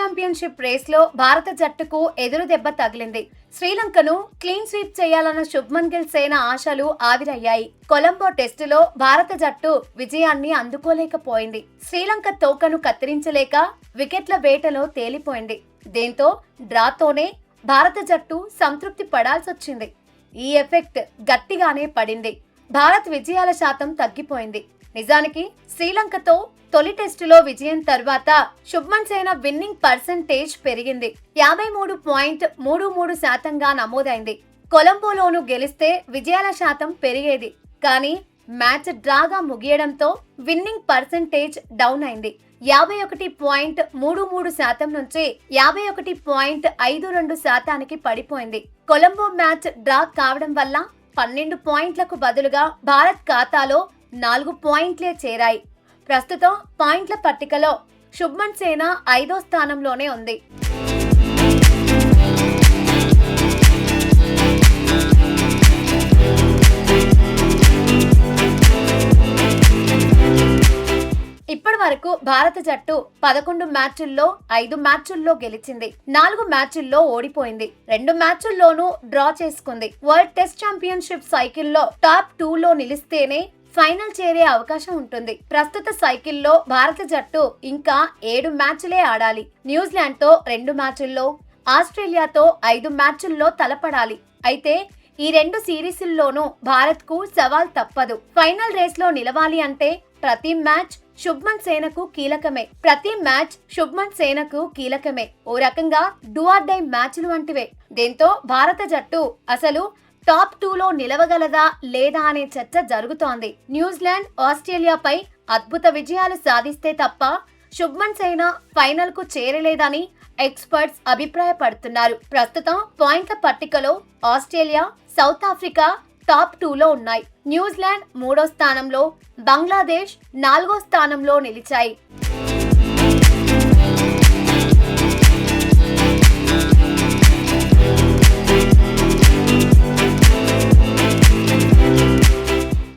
Championship రేస్లో భారత జట్టుకు ఎదురు దెబ్బ తగిలింది. శ్రీలంకను క్లీన్ స్వీప్ చేయాలన్న శుభ్మన్ గిల్ సేన ఆశలు ఆవిరయ్యాయి. కొలంబో టెస్టులో భారత జట్టు విజయాన్ని అందుకోలేకపోయింది. శ్రీలంక తోకను కత్తిరించలేక వికెట్ల వేటలో తేలిపోయింది. దీంతో డ్రాతోనే భారత జట్టు సంతృప్తి పడాల్సొచ్చింది. ఈ ఎఫెక్ట్ గట్టిగానే పడింది. భారత్ విజయాల శాతం తగ్గిపోయింది. నిజానికి శ్రీలంకతో తొలి టెస్టులో విజయం తర్వాత శుభ్మన్ సేన విన్నింగ్ పర్సెంటేజ్ పెరిగింది. 53.33% నమోదైంది. కొలంబోలోను గెలిస్తే విజయాల శాతం పెరిగేది. కానీ మ్యాచ్ డ్రాగా ముగియడంతో విన్నింగ్ పర్సెంటేజ్ డౌన్ అయింది. 51.33% నుంచి 51.52% పడిపోయింది. కొలంబో మ్యాచ్ డ్రా కావడం వల్ల 12 పాయింట్లకు బదులుగా భారత్ ఖాతాలో 4 పాయింట్లే చేరాయి. ప్రస్తుతం పాయింట్ల పట్టికలో శుభ్మన్ సేన 5వ స్థానంలోనే ఉంది. ఇప్పటి వరకు భారత జట్టు 11 మ్యాచ్ల్లో 5 మ్యాచ్ల్లో గెలిచింది. 4 మ్యాచ్ల్లో ఓడిపోయింది. 2 మ్యాచ్ల్లోనూ డ్రా చేసుకుంది. వరల్డ్ టెస్ట్ ఛాంపియన్షిప్ సైకిల్లో టాప్ 2లో నిలిస్తేనే ఫైనల్ చేరే అవకాశం ఉంటుంది. ప్రస్తుత సైకిల్లో భారత జట్టు ఇంకా 7 మ్యాచ్లే ఆడాలి. న్యూజిలాండ్ తో 2 మ్యాచ్ల్లో, ఆస్ట్రేలియాతో 5 మ్యాచ్ల్లో తలపడాలి. అయితే ఈ 2 సిరీస్ల్లోనూ భారత్ కు సవాల్ తప్పదు. ఫైనల్ రేస్ లో నిలవాలి అంటే ప్రతి మ్యాచ్ శుభ్మన్ సేనకు కీలకమే. ఓ రకంగా డూ ఆర్ డై మ్యాచ్లు వంటివే. దీంతో భారత జట్టు అసలు టాప్ 2లో నిలవగలదా లేదా అనే చర్చ జరుగుతోంది. న్యూజిలాండ్, ఆస్ట్రేలియాపై అద్భుత విజయాలు సాధిస్తే తప్ప శుభ్మన్ సేన ఫైనల్ కు చేరలేదని ఎక్స్పర్ట్స్ అభిప్రాయపడుతున్నారు. ప్రస్తుతం పాయింట్ల పట్టికలో ఆస్ట్రేలియా, సౌత్ ఆఫ్రికా టాప్ 2లో ఉన్నాయి. న్యూజిలాండ్ 3వ స్థానంలో, బంగ్లాదేశ్ 4వ స్థానంలో నిలిచాయి.